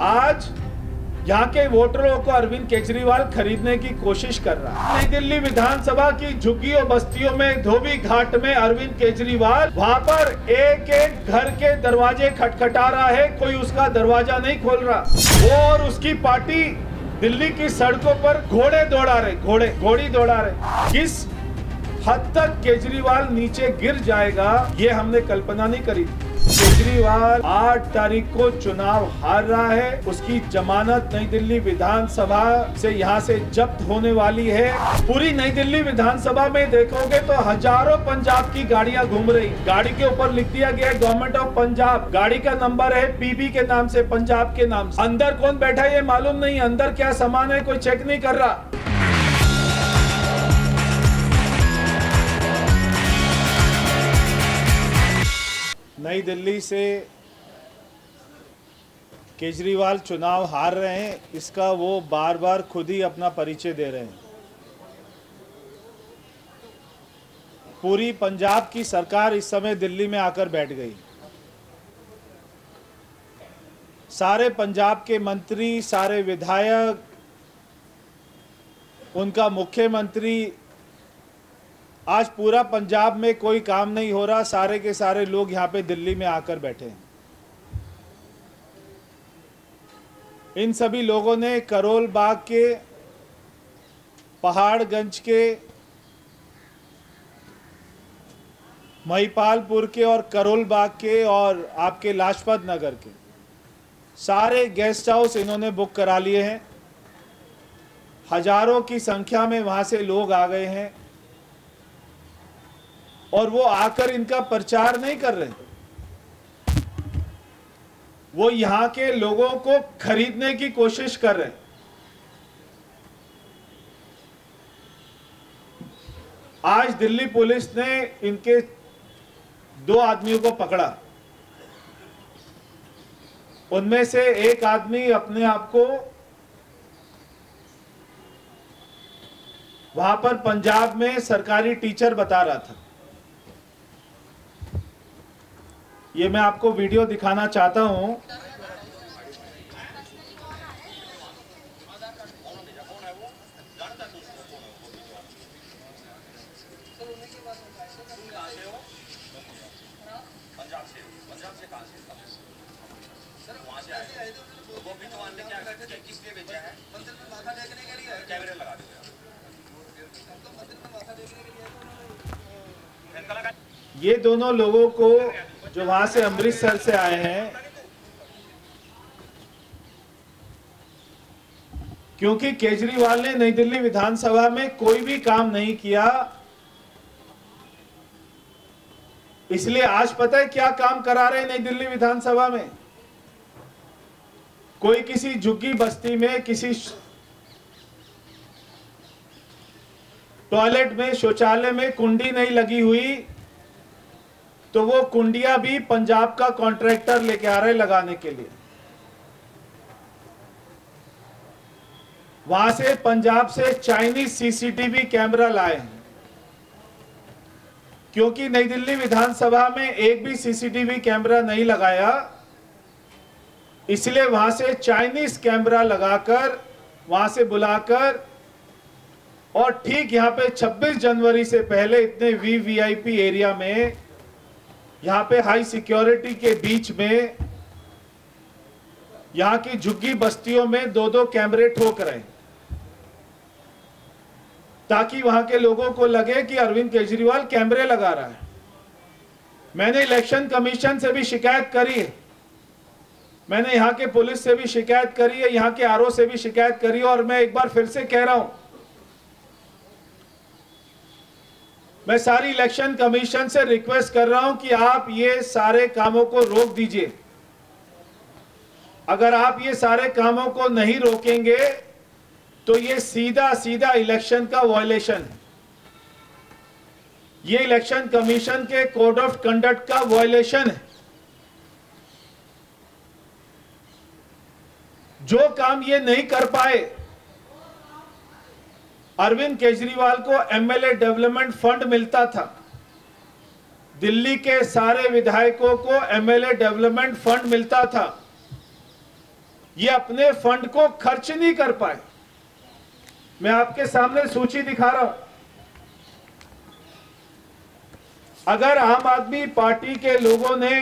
आज यहाँ के वोटरों को अरविंद केजरीवाल खरीदने की कोशिश कर रहा है। नई दिल्ली विधानसभा की झुग्गियों बस्तियों में, धोबी घाट में अरविंद केजरीवाल वहां पर एक एक घर के दरवाजे खटखटा रहा है, कोई उसका दरवाजा नहीं खोल रहा। वो और उसकी पार्टी दिल्ली की सड़कों पर घोड़े दौड़ा रहे। किस हद तक केजरीवाल नीचे गिर जाएगा ये हमने कल्पना नहीं करी। केजरीवाल 8 तारीख को चुनाव हार रहा है, उसकी जमानत नई दिल्ली विधानसभा से यहाँ से जब्त होने वाली है। पूरी नई दिल्ली विधानसभा में देखोगे तो हजारों पंजाब की गाड़ियां घूम रही। गाड़ी के ऊपर लिख दिया गया है गवर्नमेंट ऑफ पंजाब, गाड़ी का नंबर है पीबी के नाम से, पंजाब के नाम से। अंदर कौन बैठा है ये मालूम नहीं, अंदर क्या सामान है कोई चेक नहीं कर रहा। नई दिल्ली से केजरीवाल चुनाव हार रहे हैं, इसका वो बार बार खुद ही अपना परिचय दे रहे हैं। पूरी पंजाब की सरकार इस समय दिल्ली में आकर बैठ गई। सारे पंजाब के मंत्री, सारे विधायक, उनका मुख्यमंत्री, आज पूरा पंजाब में कोई काम नहीं हो रहा, सारे के सारे लोग यहाँ पे दिल्ली में आकर बैठे हैं। इन सभी लोगों ने करोल बाग के, पहाड़गंज के, महिपालपुर के और करोल बाग के और आपके लाजपत नगर के सारे गेस्ट हाउस इन्होंने बुक करा लिए हैं। हजारों की संख्या में वहां से लोग आ गए हैं और वो आकर इनका प्रचार नहीं कर रहे, वो यहां के लोगों को खरीदने की कोशिश कर रहे। आज दिल्ली पुलिस ने इनके 2 आदमियों को पकड़ा। उनमें से एक आदमी अपने आप को वहां पर पंजाब में सरकारी टीचर बता रहा था। ये मैं आपको वीडियो दिखाना चाहता हूं। पंजाब से कहां से सर वहां से आए तो वो भी तो आने क्या किसने भेजा है? मंदिर में माथा टेकने के लिए कैमरे लगा दिए। तो मंदिर में माथा टेकने के लिए ये दोनों लोगों को जो वहां से अमृतसर से आए हैं, क्योंकि केजरीवाल ने नई दिल्ली विधानसभा में कोई भी काम नहीं किया, इसलिए आज पता है क्या काम करा रहे नई दिल्ली विधानसभा में। कोई किसी झुग्गी बस्ती में किसी टॉयलेट में, शौचालय में कुंडी नहीं लगी हुई तो वो कुंडियां भी पंजाब का कॉन्ट्रैक्टर लेके आ रहे लगाने के लिए। वहां से पंजाब से चाइनीज सीसीटीवी कैमरा लाए हैं, क्योंकि नई दिल्ली विधानसभा में एक भी सीसीटीवी कैमरा नहीं लगाया, इसलिए वहां से चाइनीज कैमरा लगाकर, वहां से बुलाकर, और ठीक यहां पे 26 जनवरी से पहले इतने वीवीआईपी एरिया में, यहां पे हाई सिक्योरिटी के बीच में, यहां की झुग्गी बस्तियों में 2-2 कैमरे ठोक रहे, ताकि वहां के लोगों को लगे कि अरविंद केजरीवाल कैमरे लगा रहा है। मैंने इलेक्शन कमीशन से भी शिकायत करी है, मैंने यहां के पुलिस से भी शिकायत करी है, यहां के आरओ से भी शिकायत करी है, और मैं एक बार फिर से कह रहा हूं, मैं सारी इलेक्शन कमीशन से रिक्वेस्ट कर रहा हूं कि आप ये सारे कामों को रोक दीजिए। अगर आप ये सारे कामों को नहीं रोकेंगे तो ये सीधा सीधा इलेक्शन का वायलेशन है, ये इलेक्शन कमीशन के कोड ऑफ कंडक्ट का वायलेशन है। जो काम ये नहीं कर पाए, अरविंद केजरीवाल को एमएलए डेवलपमेंट फंड मिलता था, दिल्ली के सारे विधायकों को एमएलए डेवलपमेंट फंड मिलता था, ये अपने फंड को खर्च नहीं कर पाए। मैं आपके सामने सूची दिखा रहा हूं। अगर आम आदमी पार्टी के लोगों ने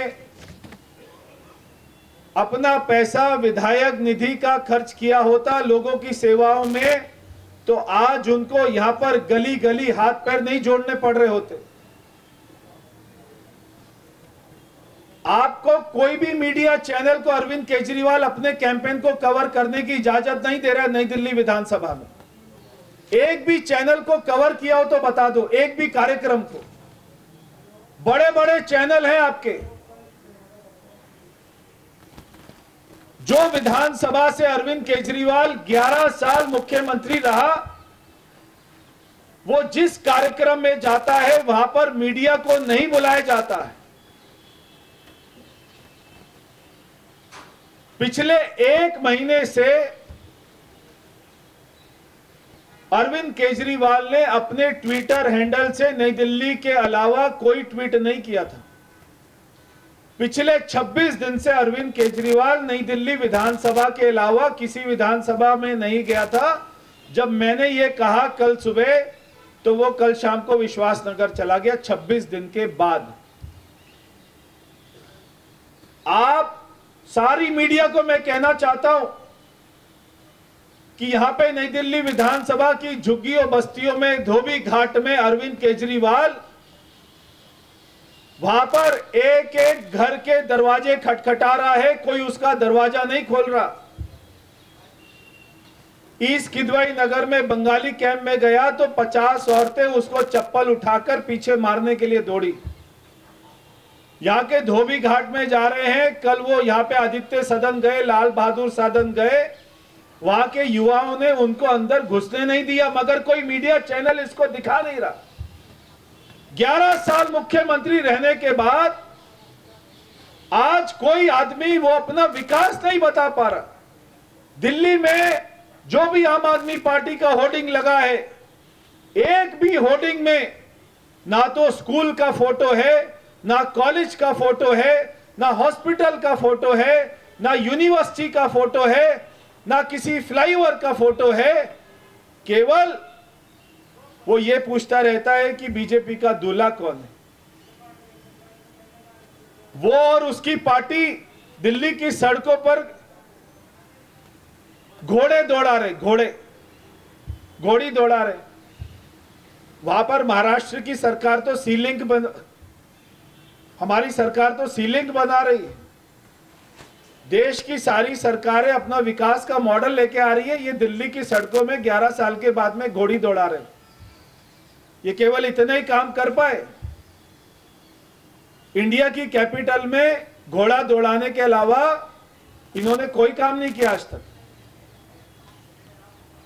अपना पैसा विधायक निधि का खर्च किया होता लोगों की सेवाओं में, तो आज उनको यहां पर गली गली हाथ पैर नहीं जोड़ने पड़ रहे होते। आपको कोई भी मीडिया चैनल को अरविंद केजरीवाल अपने कैंपेन को कवर करने की इजाजत नहीं दे रहा है। नई दिल्ली विधानसभा में एक भी चैनल को कवर किया हो तो बता दो, एक भी कार्यक्रम को। बड़े बड़े चैनल हैं आपके। जो विधानसभा से अरविंद केजरीवाल 11 साल मुख्यमंत्री रहा, वो जिस कार्यक्रम में जाता है वहां पर मीडिया को नहीं बुलाया जाता है। पिछले 1 महीने से अरविंद केजरीवाल ने अपने ट्विटर हैंडल से नई दिल्ली के अलावा कोई ट्वीट नहीं किया था। पिछले 26 दिन से अरविंद केजरीवाल नई दिल्ली विधानसभा के अलावा किसी विधानसभा में नहीं गया था। जब मैंने ये कहा कल सुबह, तो वो कल शाम को विश्वासनगर चला गया 26 दिन के बाद। आप सारी मीडिया को मैं कहना चाहता हूं कि यहां पे नई दिल्ली विधानसभा की झुग्गियों बस्तियों में, धोबी घाट में अरविंद केजरीवाल वहां पर एक एक घर के दरवाजे खटखटा रहा है, कोई उसका दरवाजा नहीं खोल रहा। ईस्ट किदवई नगर में बंगाली कैंप में गया तो 50 औरतें उसको चप्पल उठाकर पीछे मारने के लिए दौड़ी। यहां के धोबी घाट में जा रहे हैं, कल वो यहां पे आदित्य सदन गए, लाल बहादुर सदन गए, वहां के युवाओं ने उनको अंदर घुसने नहीं दिया, मगर कोई मीडिया चैनल इसको दिखा नहीं रहा। 11 साल मुख्यमंत्री रहने के बाद आज कोई आदमी वो अपना विकास नहीं बता पा रहा। दिल्ली में जो भी आम आदमी पार्टी का होर्डिंग लगा है, एक भी होर्डिंग में ना तो स्कूल का फोटो है, ना कॉलेज का फोटो है, ना हॉस्पिटल का फोटो है, ना यूनिवर्सिटी का फोटो है, ना किसी फ्लाईओवर का फोटो है। केवल वो ये पूछता रहता है कि बीजेपी का दूल्हा कौन है। वो और उसकी पार्टी दिल्ली की सड़कों पर घोड़ी दौड़ा रहे। वहां पर महाराष्ट्र की सरकार तो हमारी सरकार तो सी लिंक बना रही है। देश की सारी सरकारें अपना विकास का मॉडल लेके आ रही है। ये दिल्ली की सड़कों में 11 साल के बाद में घोड़ी दौड़ा रहे। ये केवल इतना ही काम कर पाए। इंडिया की कैपिटल में घोड़ा दौड़ाने के अलावा इन्होंने कोई काम नहीं किया आज तक।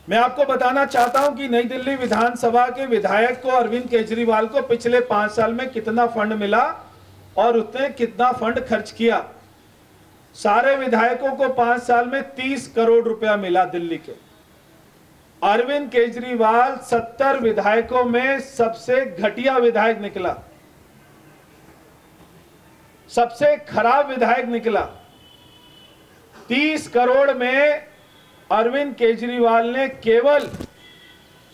मैं आपको बताना चाहता हूं कि नई दिल्ली विधानसभा के विधायक को अरविंद केजरीवाल को पिछले 5 साल में कितना फंड मिला और उसने कितना फंड खर्च किया। सारे विधायकों को 5 साल में 30 करोड़ रुपया मिला दिल्ली के। अरविंद केजरीवाल 70 विधायकों में सबसे घटिया विधायक निकला, सबसे खराब विधायक निकला। 30 करोड़ में अरविंद केजरीवाल ने केवल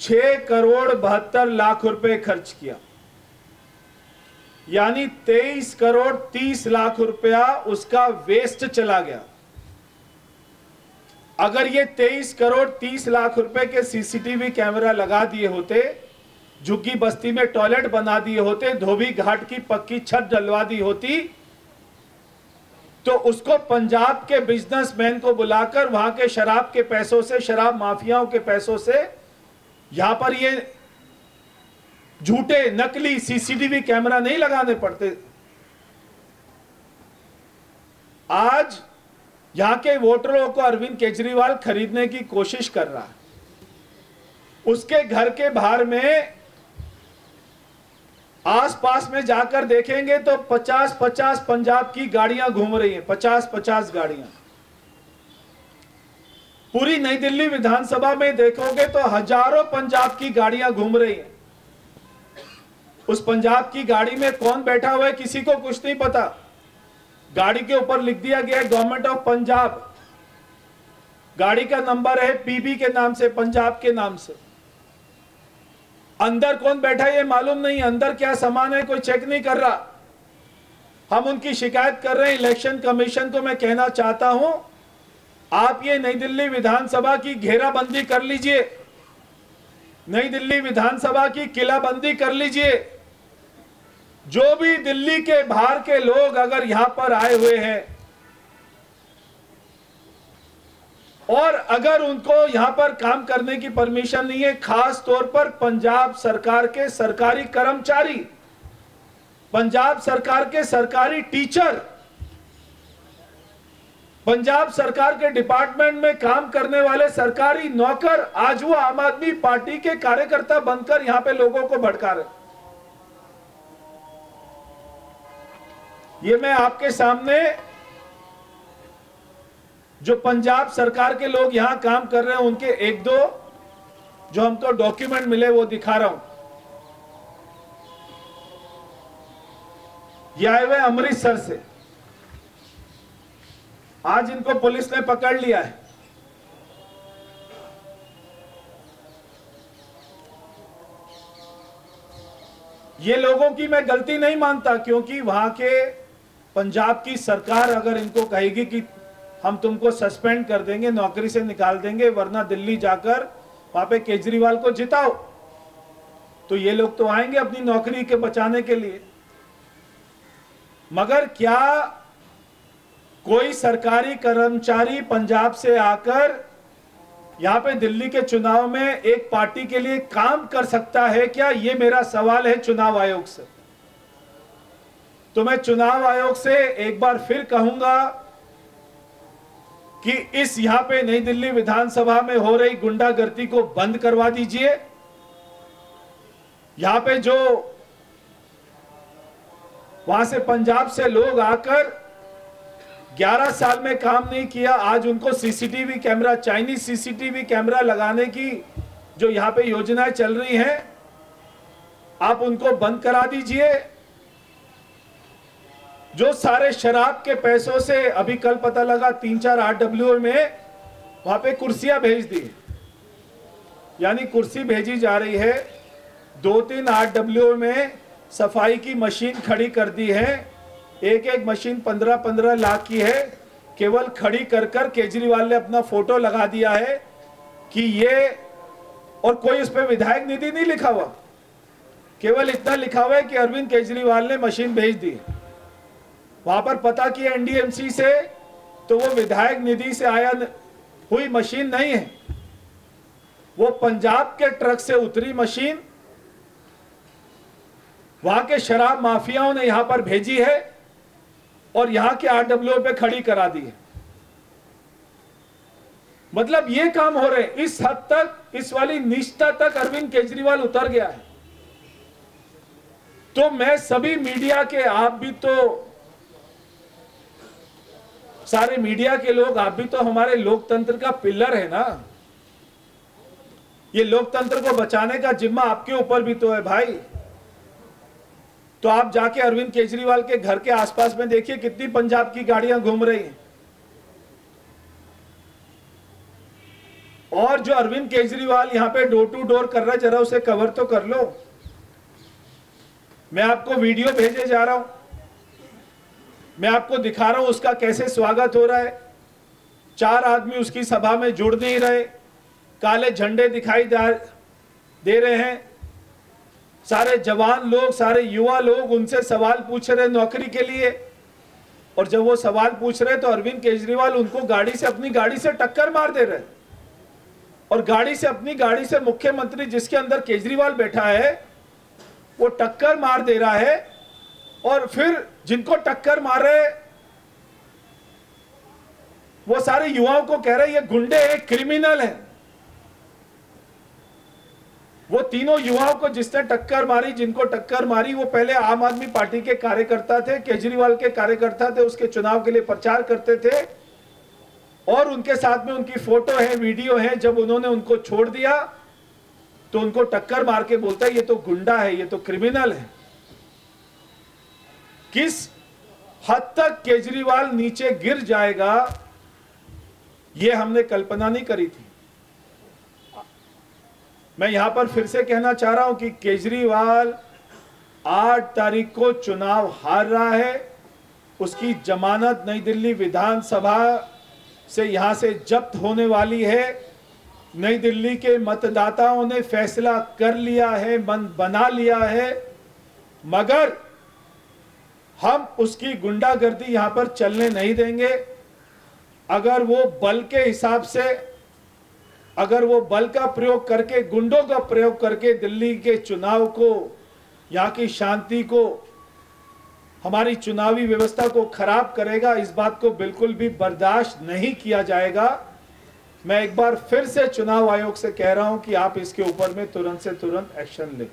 6 करोड़ 72 लाख रुपए खर्च किया, यानी 23 करोड़ 30 लाख रुपया उसका वेस्ट चला गया। अगर ये 23 करोड़ 30 लाख रुपए के सीसीटीवी कैमरा लगा दिए होते, झुग्गी बस्ती में टॉयलेट बना दिए होते, धोबी घाट की पक्की छत डलवा दी होती, तो उसको पंजाब के बिजनेसमैन को बुलाकर वहां के शराब के पैसों से, शराब माफियाओं के पैसों से यहां पर ये झूठे नकली सीसीटीवी कैमरा नहीं लगाने पड़ते। आज यहां के वोटरों को अरविंद केजरीवाल खरीदने की कोशिश कर रहा है। उसके घर के बाहर में आसपास में जाकर देखेंगे तो 50-50 पंजाब की गाड़ियां घूम रही हैं, 50-50 गाड़ियां। पूरी नई दिल्ली विधानसभा में देखोगे तो हजारों पंजाब की गाड़ियां घूम रही हैं। उस पंजाब की गाड़ी में कौन बैठा हुआ है किसी को कुछ नहीं पता। गाड़ी के ऊपर लिख दिया गया है गवर्नमेंट ऑफ पंजाब। गाड़ी का नंबर है पीबी के नाम से, पंजाब के नाम से। अंदर कौन बैठा है ये मालूम नहीं, अंदर क्या सामान है कोई चेक नहीं कर रहा। हम उनकी शिकायत कर रहे हैं। इलेक्शन कमीशन को मैं कहना चाहता हूं, आप ये नई दिल्ली विधानसभा की घेराबंदी कर लीजिए, नई दिल्ली विधानसभा की किलाबंदी कर लीजिए। जो भी दिल्ली के बाहर के लोग अगर यहां पर आए हुए हैं और अगर उनको यहां पर काम करने की परमिशन नहीं है, खास तौर पर पंजाब सरकार के सरकारी कर्मचारी, पंजाब सरकार के सरकारी टीचर, पंजाब सरकार के डिपार्टमेंट में काम करने वाले सरकारी नौकर, आज वो आम आदमी पार्टी के कार्यकर्ता बनकर यहां पे लोगों को भड़का रहे। ये मैं आपके सामने जो पंजाब सरकार के लोग यहां काम कर रहे हैं उनके एक दो जो हमको डॉक्यूमेंट मिले वो दिखा रहा हूं। ये आए हुए अमृतसर से, आज इनको पुलिस ने पकड़ लिया है। ये लोगों की मैं गलती नहीं मानता, क्योंकि वहां के पंजाब की सरकार अगर इनको कहेगी कि हम तुमको सस्पेंड कर देंगे, नौकरी से निकाल देंगे, वरना दिल्ली जाकर वहां पे केजरीवाल को जिताओ, तो ये लोग तो आएंगे अपनी नौकरी के बचाने के लिए। मगर क्या कोई सरकारी कर्मचारी पंजाब से आकर यहां पे दिल्ली के चुनाव में एक पार्टी के लिए काम कर सकता है क्या? ये मेरा सवाल है चुनाव आयोग से। तो मैं चुनाव आयोग से एक बार फिर कहूंगा कि इस यहां पे नई दिल्ली विधानसभा में हो रही गुंडागर्दी को बंद करवा दीजिए। यहां पे जो वहां से पंजाब से लोग आकर 11 साल में काम नहीं किया, आज उनको CCTV camera, Chinese CCTV camera लगाने की जो यहां पे योजनाएं चल रही हैं, आप उनको बंद करा दीजिए। जो सारे शराब के पैसों से अभी कल पता लगा 3-4 RWA में वहां पे कुर्सियां भेज दी, यानी कुर्सी भेजी जा रही है। 2-3 RWA में सफाई की मशीन खड़ी कर दी है। एक एक मशीन 15-15 लाख की है। केवल खड़ी कर कर केजरीवाल ने अपना फोटो लगा दिया है कि ये, और कोई उस पर विधायक निधि नहीं लिखा हुआ, केवल इतना लिखा हुआ है कि अरविंद केजरीवाल ने मशीन भेज दी। वहां पर पता किया NDMC से, तो वो विधायक निधि से आया हुई मशीन नहीं है, वो पंजाब के ट्रक से उतरी मशीन वहां के शराब माफियाओं ने यहां पर भेजी है और यहां के RWA पे खड़ी करा दी है। मतलब ये काम हो रहे हैं। इस हद तक, इस वाली निष्ठा तक अरविंद केजरीवाल उतर गया है। तो मैं सभी मीडिया के, आप भी तो सारे मीडिया के लोग, आप भी तो हमारे लोकतंत्र का पिलर है ना। ये लोकतंत्र को बचाने का जिम्मा आपके ऊपर भी तो है भाई। तो आप जाके अरविंद केजरीवाल के घर के आसपास में देखिए कितनी पंजाब की गाड़ियां घूम रही हैं। और जो अरविंद केजरीवाल यहां पे डोर टू डोर कर रहा है, जरा उसे कवर तो कर लो। मैं आपको वीडियो भेजे जा रहा हूं, मैं आपको दिखा रहा हूं उसका कैसे स्वागत हो रहा है। 4 आदमी उसकी सभा में जुड़ नहीं रहे, काले झंडे दिखाई दे रहे हैं। सारे जवान लोग, सारे युवा लोग उनसे सवाल पूछ रहे नौकरी के लिए, और जब वो सवाल पूछ रहे तो अरविंद केजरीवाल उनको गाड़ी से, अपनी गाड़ी से टक्कर मार दे रहे, और गाड़ी से, अपनी गाड़ी से मुख्यमंत्री जिसके अंदर केजरीवाल बैठा है वो टक्कर मार दे रहा है। और फिर जिनको टक्कर मार रहे वो सारे युवाओं को कह रहे ये गुंडे हैं, क्रिमिनल हैं। वो तीनों युवाओं को जिसने टक्कर मारी, जिनको टक्कर मारी, वो पहले आम आदमी पार्टी के कार्यकर्ता थे, केजरीवाल के कार्यकर्ता थे, उसके चुनाव के लिए प्रचार करते थे, और उनके साथ में उनकी फोटो है, वीडियो है। जब उन्होंने उनको छोड़ दिया तो उनको टक्कर मार के बोलता है ये तो गुंडा है, ये तो क्रिमिनल है। किस हद तक केजरीवाल नीचे गिर जाएगा ये हमने कल्पना नहीं करी थी। मैं यहां पर फिर से कहना चाह रहा हूं कि केजरीवाल 8 तारीख को चुनाव हार रहा है, उसकी जमानत नई दिल्ली विधानसभा से यहां से जब्त होने वाली है। नई दिल्ली के मतदाताओं ने फैसला कर लिया है, मन बना लिया है, मगर हम उसकी गुंडागर्दी यहां पर चलने नहीं देंगे। अगर वो बल के हिसाब से, अगर वो बल का प्रयोग करके, गुंडों का प्रयोग करके दिल्ली के चुनाव को, यहाँ की शांति को, हमारी चुनावी व्यवस्था को खराब करेगा, इस बात को बिल्कुल भी बर्दाश्त नहीं किया जाएगा। मैं एक बार फिर से चुनाव आयोग से कह रहा हूं कि आप इसके ऊपर में तुरंत से तुरंत एक्शन लें।